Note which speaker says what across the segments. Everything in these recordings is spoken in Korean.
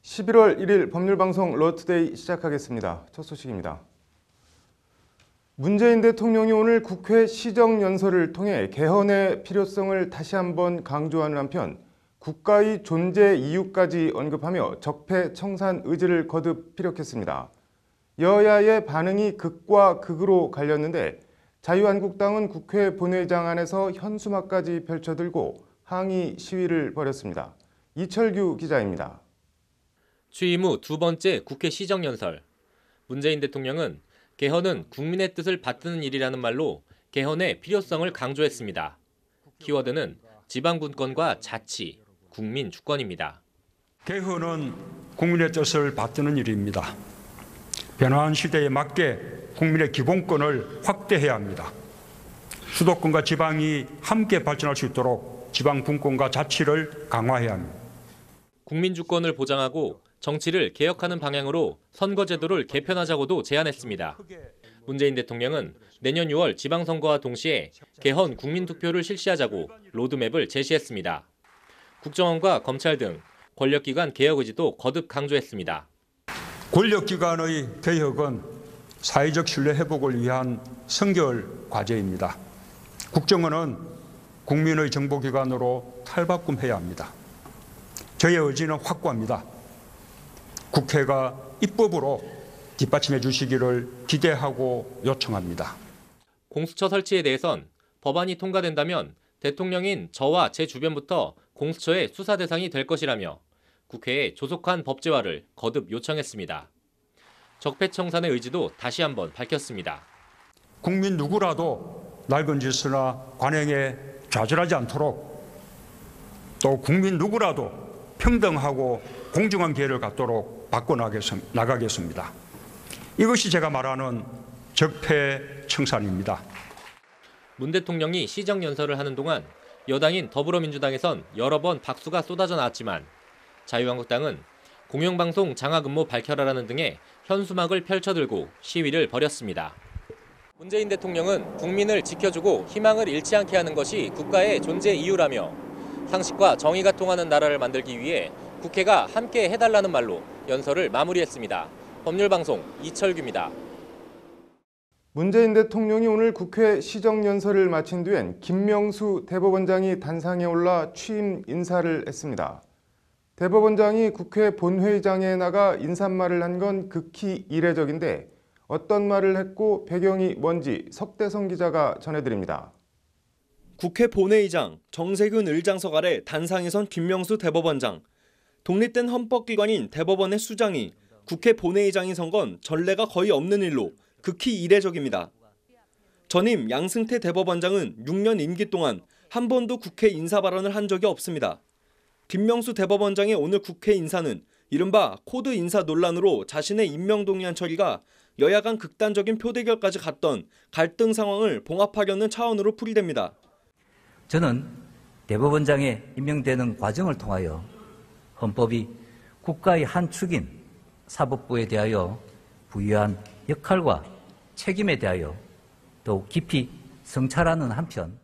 Speaker 1: 11월 1일 법률방송 러투데이 시작하겠습니다. 첫 소식입니다. 문재인 대통령이 오늘 국회 시정연설을 통해 개헌의 필요성을 다시 한번 강조하는 한편 국가의 존재 이유까지 언급하며 적폐청산 의지를 거듭 피력했습니다. 여야의 반응이 극과 극으로 갈렸는데 자유한국당은 국회 본회의장 안에서 현수막까지 펼쳐들고 항의 시위를 벌였습니다. 이철규 기자입니다.
Speaker 2: 취임 후 두 번째 국회 시정연설. 문재인 대통령은 개헌은 국민의 뜻을 받드는 일이라는 말로 개헌의 필요성을 강조했습니다. 키워드는 지방분권과 자치, 국민 주권입니다.
Speaker 3: 개헌은 국민의 뜻을 받드는 일입니다. 변화한 시대에 맞게 국민의 기본권을 확대해야 합니다. 수도권과 지방이 함께 발전할 수 있도록 지방분권과 자치를 강화해야 합니다.
Speaker 2: 국민 주권을 보장하고 정치를 개혁하는 방향으로 선거제도를 개편하자고도 제안했습니다. 문재인 대통령은 내년 6월 지방선거와 동시에 개헌 국민투표를 실시하자고 로드맵을 제시했습니다. 국정원과 검찰 등 권력기관 개혁 의지도 거듭 강조했습니다.
Speaker 3: 권력기관의 개혁은 사회적 신뢰 회복을 위한 선결 과제입니다. 국정원은 국민의 정보기관으로 탈바꿈해야 합니다. 저의 의지는 확고합니다. 국회가 입법으로 뒷받침해 주시기를 기대하고 요청합니다.
Speaker 2: 공수처 설치에 대해선 법안이 통과된다면 대통령인 저와 제 주변부터 공수처의 수사 대상이 될 것이라며 국회에 조속한 법제화를 거듭 요청했습니다. 적폐청산의 의지도 다시 한번 밝혔습니다.
Speaker 3: 국민 누구라도 낡은 짓이나 관행에 좌절하지 않도록 또 국민 누구라도 평등하고 공정한 기회를 갖도록 바꿔나가겠습니다. 이것이 제가 말하는 적폐청산입니다.
Speaker 2: 문 대통령이 시정연설을 하는 동안 여당인 더불어민주당에선 여러 번 박수가 쏟아져 나왔지만 자유한국당은 공영방송 장악음모 밝혀라라는 등의 현수막을 펼쳐들고 시위를 벌였습니다. 문재인 대통령은 국민을 지켜주고 희망을 잃지 않게 하는 것이 국가의 존재 이유라며 상식과 정의가 통하는 나라를 만들기 위해 국회가 함께 해달라는 말로 연설을 마무리했습니다. 법률방송 이철규입니다.
Speaker 1: 문재인 대통령이 오늘 국회 시정연설을 마친 뒤엔 김명수 대법원장이 단상에 올라 취임 인사를 했습니다. 대법원장이 국회 본회의장에 나가 인사말을 한 건 극히 이례적인데 어떤 말을 했고 배경이 뭔지 석대성 기자가 전해드립니다.
Speaker 4: 국회 본회의장 정세균 을장석 아래 단상에 선 김명수 대법원장. 독립된 헌법기관인 대법원의 수장이 국회 본회의장에 선 건 전례가 거의 없는 일로 극히 이례적입니다. 전임 양승태 대법원장은 6년 임기 동안 한 번도 국회 인사 발언을 한 적이 없습니다. 김명수 대법원장의 오늘 국회 인사는 이른바 코드 인사 논란으로 자신의 임명 동의안 처리가 여야 간 극단적인 표대결까지 갔던 갈등 상황을 봉합하려는 차원으로 풀이됩니다.
Speaker 5: 저는 대법원장에 임명되는 과정을 통하여 헌법이 국가의 한 축인 사법부에 대하여 부여한 역할과 책임에 대하여 더욱 깊이 성찰하는 한편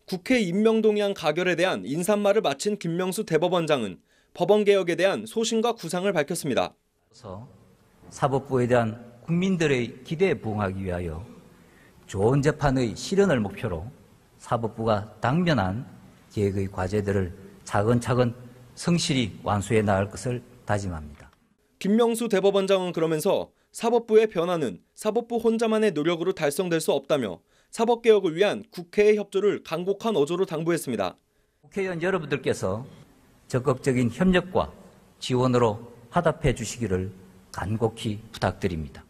Speaker 4: 국회 임명동의안 가결에 대한 인사말을 마친 김명수 대법원장은 법원개혁에 대한 소신과 구상을 밝혔습니다.
Speaker 5: 사법부에 대한 국민들의 기대에 부응하기 위하여 좋은 재판의 실현을 목표로 사법부가 당면한 계획의 과제들을 차근차근 성실히 완수해 나갈 것을 다짐합니다.
Speaker 4: 김명수 대법원장은 그러면서 사법부의 변화는 사법부 혼자만의 노력으로 달성될 수 없다며 사법개혁을 위한 국회의 협조를 간곡한 어조로 당부했습니다.
Speaker 5: 국회의원 여러분들께서 적극적인 협력과 지원으로 화답해 주시기를 간곡히 부탁드립니다.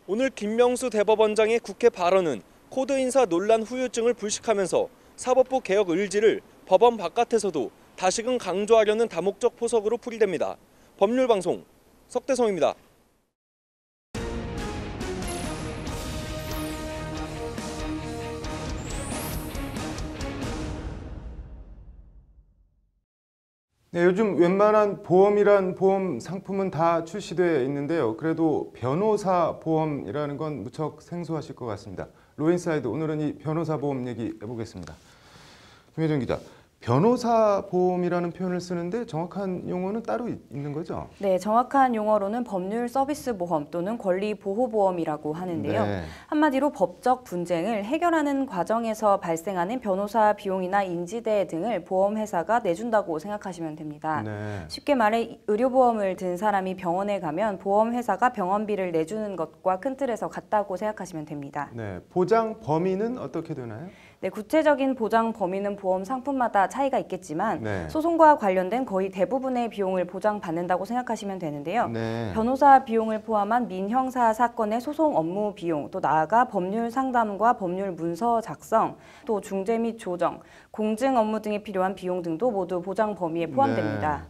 Speaker 4: 오늘 김명수 대법원장의 국회 발언은 코드 인사 논란 후유증을 불식하면서 사법부 개혁 의지를 법원 바깥에서도 다시금 강조하려는 다목적 포석으로 풀이됩니다. 법률방송 석대성입니다.
Speaker 1: 네, 요즘 웬만한 보험이란 보험 상품은 다 출시되어 있는데요. 그래도 변호사 보험이라는 건 무척 생소하실 것 같습니다. 로인사이드 오늘은 이 변호사 보험 얘기 해보겠습니다. 김혜정 기자, 변호사 보험이라는 표현을 쓰는데 정확한 용어는 따로 있는 거죠?
Speaker 6: 네, 정확한 용어로는 법률 서비스 보험 또는 권리 보호 보험이라고 하는데요.
Speaker 1: 네.
Speaker 6: 한마디로 법적 분쟁을 해결하는 과정에서 발생하는 변호사 비용이나 인지대 등을 보험회사가 내준다고 생각하시면 됩니다.
Speaker 1: 네.
Speaker 6: 쉽게 말해 의료보험을 든 사람이 병원에 가면 보험회사가 병원비를 내주는 것과 큰 틀에서 같다고 생각하시면 됩니다.
Speaker 1: 네. 보장 범위는 어떻게 되나요?
Speaker 6: 네, 구체적인 보장 범위는 보험 상품마다 차이가 있겠지만
Speaker 1: 네.
Speaker 6: 소송과 관련된 거의 대부분의 비용을 보장받는다고 생각하시면 되는데요.
Speaker 1: 네.
Speaker 6: 변호사 비용을 포함한 민형사 사건의 소송 업무 비용, 또 나아가 법률 상담과 법률 문서 작성, 또 중재 및 조정, 공증 업무 등에 필요한 비용 등도 모두 보장 범위에 포함됩니다.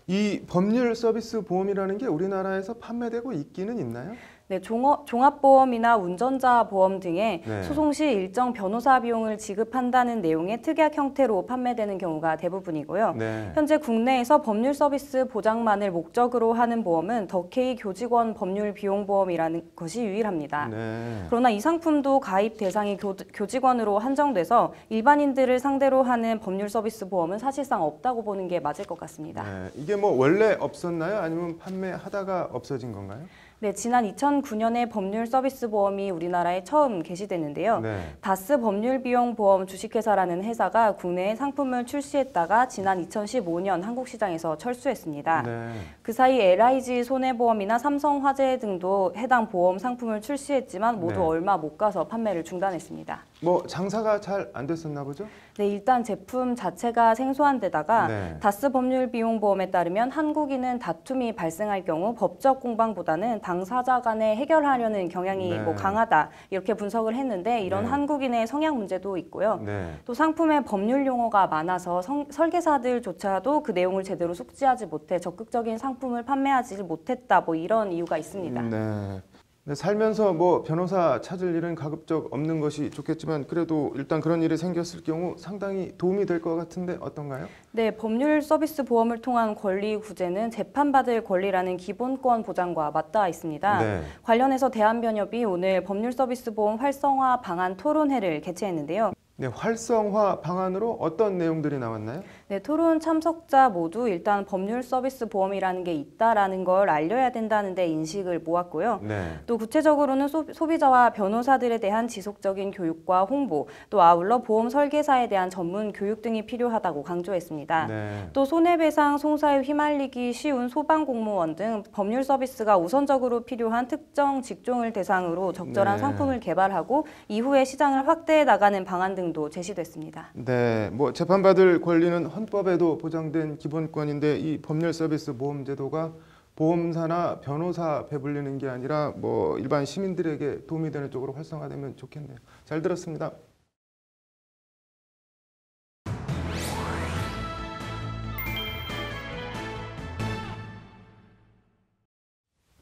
Speaker 1: 네. 이 법률 서비스 보험이라는 게 우리나라에서 판매되고 있기는 있나요?
Speaker 6: 네, 종합보험이나 운전자 보험 등의
Speaker 1: 네.
Speaker 6: 소송 시 일정 변호사 비용을 지급한다는 내용의 특약 형태로 판매되는 경우가 대부분이고요.
Speaker 1: 네.
Speaker 6: 현재 국내에서 법률 서비스 보장만을 목적으로 하는 보험은 더케이 교직원 법률 비용 보험이라는 것이 유일합니다.
Speaker 1: 네.
Speaker 6: 그러나 이 상품도 가입 대상이 교직원으로 한정돼서 일반인들을 상대로 하는 법률 서비스 보험은 사실상 없다고 보는 게 맞을 것 같습니다.
Speaker 1: 네. 이게 뭐 원래 없었나요? 아니면 판매하다가 없어진 건가요?
Speaker 6: 네, 지난 2009년에 법률 서비스 보험이 우리나라에 처음 게시됐는데요.
Speaker 1: 네.
Speaker 6: 다스 법률비용보험 주식회사라는 회사가 국내에 상품을 출시했다가 지난 2015년 한국 시장에서 철수했습니다.
Speaker 1: 네.
Speaker 6: 그 사이 LIG 손해보험이나 삼성화재 등도 해당 보험 상품을 출시했지만 모두
Speaker 1: 네.
Speaker 6: 얼마 못 가서 판매를 중단했습니다.
Speaker 1: 뭐 장사가 잘 안 됐었나 보죠?
Speaker 6: 네, 일단 제품 자체가 생소한 데다가
Speaker 1: 네.
Speaker 6: 다스 법률비용보험에 따르면 한국인은 다툼이 발생할 경우 법적 공방보다는 당사자 간에 해결하려는 경향이
Speaker 1: 네.
Speaker 6: 강하다 이렇게 분석을 했는데 이런
Speaker 1: 네.
Speaker 6: 한국인의 성향 문제도 있고요.
Speaker 1: 네.
Speaker 6: 또 상품에 법률 용어가 많아서 설계사들조차도 그 내용을 제대로 숙지하지 못해 적극적인 상품을 판매하지 못했다 뭐 이런 이유가 있습니다.
Speaker 1: 네. 네, 살면서 뭐 변호사 찾을 일은 가급적 없는 것이 좋겠지만 그래도 일단 그런 일이 생겼을 경우 상당히 도움이 될 것 같은데 어떤가요?
Speaker 6: 네, 법률 서비스 보험을 통한 권리 구제는 재판받을 권리라는 기본권 보장과 맞닿아 있습니다.
Speaker 1: 네.
Speaker 6: 관련해서 대한변협이 오늘 법률 서비스 보험 활성화 방안 토론회를 개최했는데요.
Speaker 1: 네, 활성화 방안으로 어떤 내용들이 나왔나요?
Speaker 6: 네, 토론 참석자 모두 일단 법률 서비스 보험이라는 게 있다라는 걸 알려야 된다는 데 인식을 모았고요.
Speaker 1: 네.
Speaker 6: 또 구체적으로는 소비자와 변호사들에 대한 지속적인 교육과 홍보, 또 아울러 보험 설계사에 대한 전문 교육 등이 필요하다고 강조했습니다.
Speaker 1: 네.
Speaker 6: 또 손해배상 송사에 휘말리기 쉬운 소방공무원 등 법률 서비스가 우선적으로 필요한 특정 직종을 대상으로 적절한
Speaker 1: 네.
Speaker 6: 상품을 개발하고 이후에 시장을 확대해 나가는 방안 등도 제시됐습니다.
Speaker 1: 네, 뭐 재판받을 권리는 헌법에도 보장된 기본권인데 이 법률 서비스 보험 제도가 보험사나 변호사 배불리는 게 아니라 뭐 일반 시민들에게 도움이 되는 쪽으로 활성화되면 좋겠네요. 잘 들었습니다.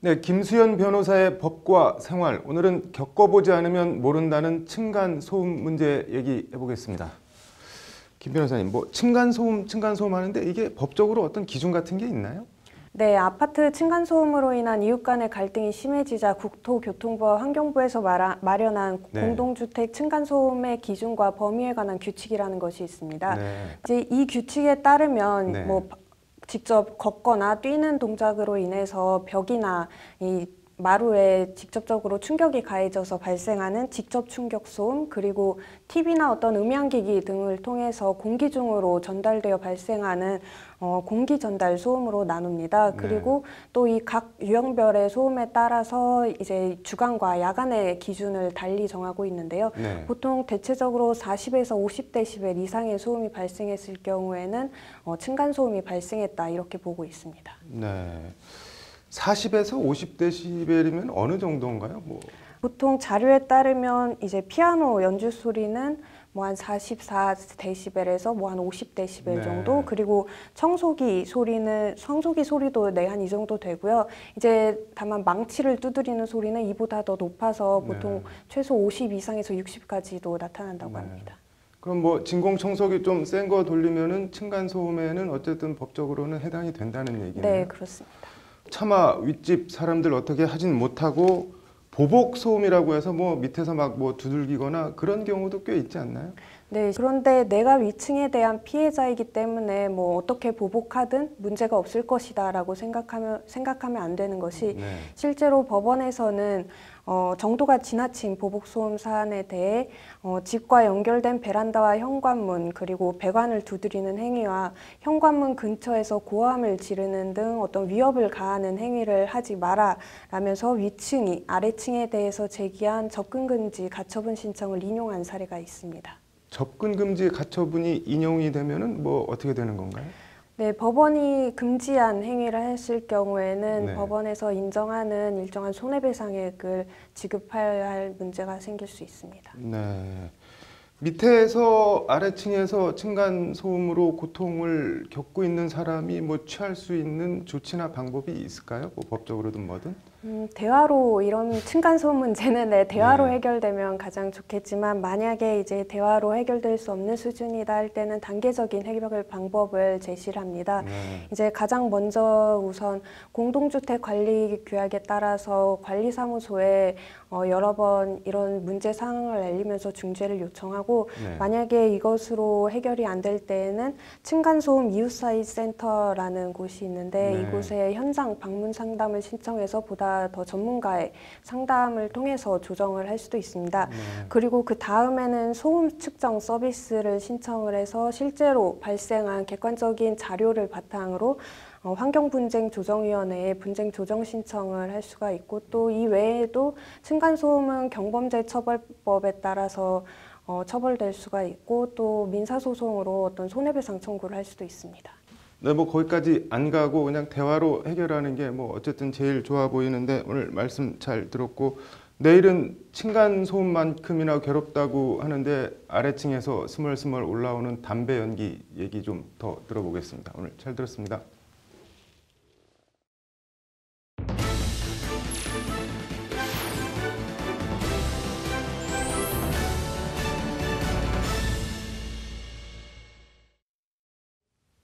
Speaker 1: 네, 김수현 변호사의 법과 생활. 오늘은 겪어보지 않으면 모른다는 층간 소음 문제 얘기해 보겠습니다. 김 변호사님, 뭐 층간 소음 하는데 이게 법적으로 어떤 기준 같은 게 있나요?
Speaker 7: 네, 아파트 층간소음으로 인한 이웃 간의 갈등이 심해지자 국토교통부와 환경부에서 마련한
Speaker 1: 네.
Speaker 7: 공동주택 층간소음의 기준과 범위에 관한 규칙이라는 것이 있습니다.
Speaker 1: 네.
Speaker 7: 이제 이 규칙에 따르면
Speaker 1: 네.
Speaker 7: 뭐 직접 걷거나 뛰는 동작으로 인해서 벽이나 이 마루에 직접적으로 충격이 가해져서 발생하는 직접 충격 소음, 그리고 TV나 어떤 음향기기 등을 통해서 공기 중으로 전달되어 발생하는 공기 전달 소음으로 나눕니다. 그리고 또 이 각 유형별의 소음에 따라서 이제 주간과 야간의 기준을 달리 정하고 있는데요.
Speaker 1: 네.
Speaker 7: 보통 대체적으로 40에서 50데시벨 이상의 소음이 발생했을 경우에는 층간 소음이 발생했다 이렇게 보고 있습니다.
Speaker 1: 네. 40에서 50데시벨이면 어느 정도인가요? 뭐.
Speaker 7: 보통 자료에 따르면 이제 피아노 연주 소리는 뭐 한 44데시벨에서 뭐 한 50데시벨
Speaker 1: 네.
Speaker 7: 정도, 그리고 청소기 소리도 네, 한 이 정도 되고요. 이제 다만 망치를 두드리는 소리는 이보다 더 높아서 보통 최소 50 이상에서 60까지도 나타난다고 합니다.
Speaker 1: 그럼 뭐 진공 청소기 좀 센 거 돌리면은 층간 소음에는 어쨌든 법적으로는 해당이 된다는 얘기네요.
Speaker 7: 네, 그렇습니다.
Speaker 1: 차마 윗집 사람들 어떻게 하진 못하고 보복 소음이라고 해서 뭐 밑에서 막 뭐 두들기거나 그런 경우도 꽤 있지 않나요?
Speaker 7: 네, 그런데 내가 위층에 대한 피해자이기 때문에 뭐 어떻게 보복하든 문제가 없을 것이다라고 생각하면 안 되는 것이
Speaker 1: 네.
Speaker 7: 실제로 법원에서는 정도가 지나친 보복소음 사안에 대해 집과 연결된 베란다와 현관문 그리고 배관을 두드리는 행위와 현관문 근처에서 고함을 지르는 등 어떤 위협을 가하는 행위를 하지 마라라면서 위층이 아래층에 대해서 제기한 접근금지 가처분 신청을 인용한 사례가 있습니다.
Speaker 1: 접근 금지 가처분이 인용이 되면은 뭐 어떻게 되는 건가요?
Speaker 7: 네, 법원이 금지한 행위를 했을 경우에는
Speaker 1: 네.
Speaker 7: 법원에서 인정하는 일정한 손해배상액을 지급해야 할 문제가 생길 수 있습니다.
Speaker 1: 네. 밑에서 아래층에서 층간 소음으로 고통을 겪고 있는 사람이 뭐 취할 수 있는 조치나 방법이 있을까요? 뭐 법적으로든 뭐든.
Speaker 7: 대화로 이런 층간소음 문제는 대화로
Speaker 1: 네.
Speaker 7: 해결되면 가장 좋겠지만 만약에 이제 대화로 해결될 수 없는 수준이다 할 때는 단계적인 해결 방법을 제시를 합니다.
Speaker 1: 네.
Speaker 7: 이제 가장 먼저 우선 공동주택 관리 규약에 따라서 관리사무소에 여러 번 이런 문제 상황을 알리면서 중재를 요청하고
Speaker 1: 네.
Speaker 7: 만약에 이것으로 해결이 안 될 때에는 층간소음 이웃사이 센터라는 곳이 있는데
Speaker 1: 네.
Speaker 7: 이곳에 현장 방문 상담을 신청해서 보다 더 전문가의 상담을 통해서 조정을 할 수도 있습니다.
Speaker 1: 네.
Speaker 7: 그리고 그 다음에는 소음 측정 서비스를 신청을 해서 실제로 발생한 객관적인 자료를 바탕으로 환경분쟁조정위원회에 분쟁 조정 신청을 할 수가 있고 또 이 외에도 층간소음은 경범죄 처벌법에 따라서 처벌될 수가 있고 또 민사소송으로 어떤 손해배상 청구를 할 수도 있습니다.
Speaker 1: 네, 뭐 거기까지 안 가고 그냥 대화로 해결하는 게 뭐 어쨌든 제일 좋아 보이는데 오늘 말씀 잘 들었고 내일은 층간 소음만큼이나 괴롭다고 하는데 아래층에서 스멀스멀 올라오는 담배 연기 얘기 좀 더 들어보겠습니다. 오늘 잘 들었습니다.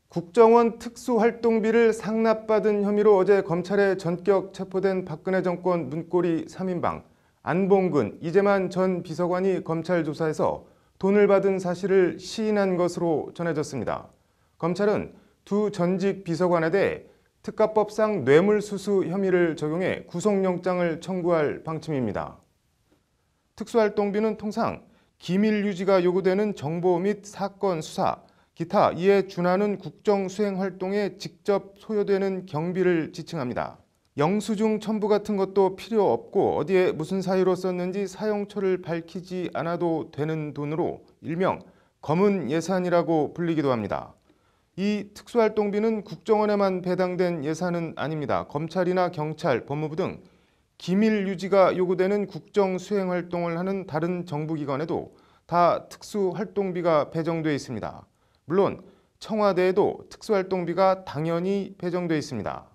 Speaker 1: 국정원 특수활동비를 상납받은 혐의로 어제 검찰에 전격 체포된 박근혜 정권 문고리 3인방 안봉근, 이재만 전 비서관이 검찰 조사에서 돈을 받은 사실을 시인한 것으로 전해졌습니다. 검찰은 두 전직 비서관에 대해 특가법상 뇌물수수 혐의를 적용해 구속영장을 청구할 방침입니다. 특수활동비는 통상 기밀 유지가 요구되는 정보 및 사건 수사, 기타 이에 준하는 국정 수행 활동에 직접 소요되는 경비를 지칭합니다. 영수증 첨부 같은 것도 필요 없고 어디에 무슨 사유로 썼는지 사용처를 밝히지 않아도 되는 돈으로 일명 검은 예산이라고 불리기도 합니다. 이 특수활동비는 국정원에만 배당된 예산은 아닙니다. 검찰이나 경찰, 법무부 등 기밀 유지가 요구되는 국정 수행 활동을 하는 다른 정부기관에도 다 특수활동비가 배정돼 있습니다. 물론 청와대에도 특수활동비가 당연히 배정돼 있습니다.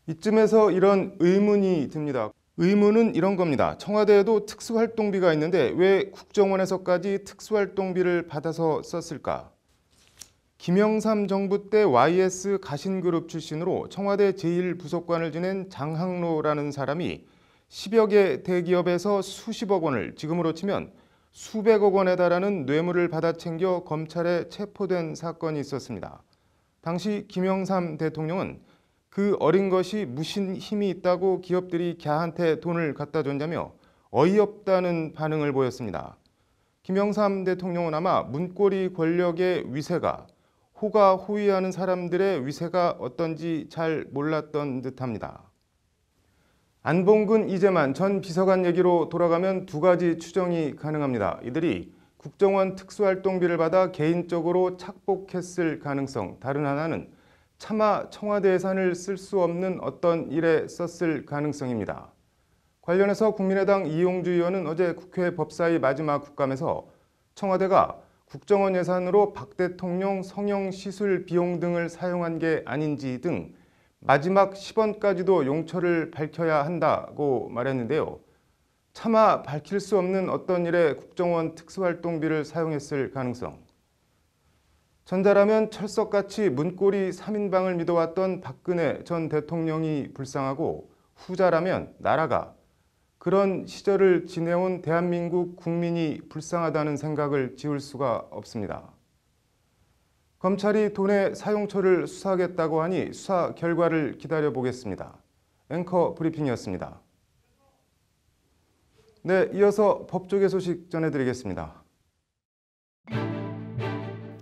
Speaker 1: 이쯤에서 이런 의문이 듭니다. 의문은 이런 겁니다. 청와대에도 특수활동비가 있는데 왜 국정원에서까지 특수활동비를 받아서 썼을까? 김영삼 정부 때 YS 가신그룹 출신으로 청와대 제1부속관을 지낸 장항로라는 사람이 10여 개 대기업에서 수십억 원을 지금으로 치면 수백억 원에 달하는 뇌물을 받아 챙겨 검찰에 체포된 사건이 있었습니다. 당시 김영삼 대통령은 그 어린 것이 무슨 힘이 있다고 기업들이 걔한테 돈을 갖다 줬냐며 어이없다는 반응을 보였습니다. 김영삼 대통령은 아마 문고리 권력의 위세가 호가 호위하는 사람들의 위세가 어떤지 잘 몰랐던 듯합니다. 안봉근, 이재만 전 비서관 얘기로 돌아가면 두 가지 추정이 가능합니다. 이들이 국정원 특수활동비를 받아 개인적으로 착복했을 가능성, 다른 하나는 차마 청와대 예산을 쓸 수 없는 어떤 일에 썼을 가능성입니다. 관련해서 국민의당 이용주 의원은 어제 국회 법사위 마지막 국감에서 청와대가 국정원 예산으로 박 대통령 성형시술 비용 등을 사용한 게 아닌지 등 마지막 10원까지도 용처를 밝혀야 한다고 말했는데요. 차마 밝힐 수 없는 어떤 일에 국정원 특수활동비를 사용했을 가능성. 전자라면 철석같이 문고리 3인방을 믿어왔던 박근혜 전 대통령이 불쌍하고 후자라면 나라가 그런 시절을 지내온 대한민국 국민이 불쌍하다는 생각을 지울 수가 없습니다. 검찰이 돈의 사용처를 수사하겠다고 하니 수사 결과를 기다려보겠습니다. 앵커 브리핑이었습니다. 네, 이어서 법조계 소식 전해드리겠습니다.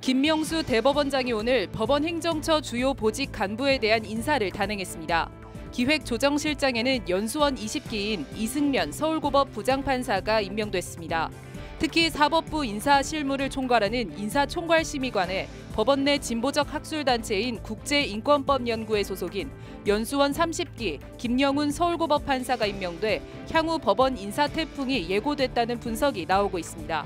Speaker 8: 김명수 대법원장이 오늘 법원 행정처 주요 보직 간부에 대한 인사를 단행했습니다. 기획조정실장에는 연수원 20기인 이승면 서울고법 부장판사가 임명됐습니다. 특히 사법부 인사실무를 총괄하는 인사총괄심의관에 법원 내 진보적 학술단체인 국제인권법연구회 소속인 연수원 30기 김영훈 서울고법 판사가 임명돼 향후 법원 인사 태풍이 예고됐다는 분석이 나오고 있습니다.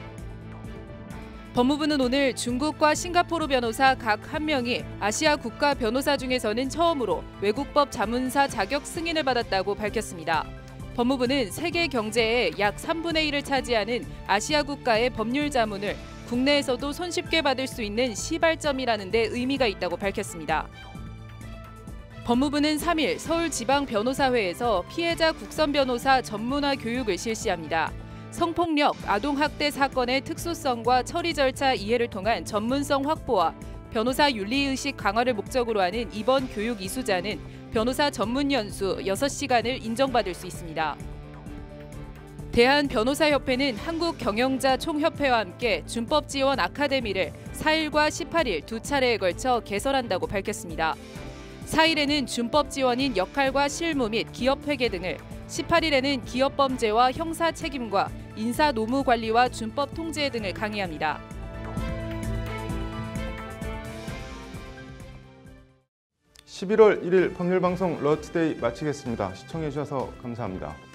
Speaker 8: 법무부는 오늘 중국과 싱가포르 변호사 각 1명이 아시아 국가 변호사 중에서는 처음으로 외국법 자문사 자격 승인을 받았다고 밝혔습니다. 법무부는 세계 경제의 약 3분의 1을 차지하는 아시아 국가의 법률 자문을 국내에서도 손쉽게 받을 수 있는 시발점이라는 데 의미가 있다고 밝혔습니다. 법무부는 3일 서울지방변호사회에서 피해자 국선 변호사 전문화 교육을 실시합니다. 성폭력, 아동학대 사건의 특수성과 처리 절차 이해를 통한 전문성 확보와 변호사 윤리의식 강화를 목적으로 하는 이번 교육 이수자는 변호사 전문 연수 6시간을 인정받을 수 있습니다. 대한변호사협회는 한국경영자총협회와 함께 준법지원 아카데미를 4일과 18일 두 차례에 걸쳐 개설한다고 밝혔습니다. 4일에는 준법지원인 역할과 실무 및 기업회계 등을, 18일에는 기업범죄와 형사책임과 인사노무관리와 준법 통제 등을 강의합니다.
Speaker 1: (11월 1일) 법률방송 러투데이 마치겠습니다. 시청해주셔서 감사합니다.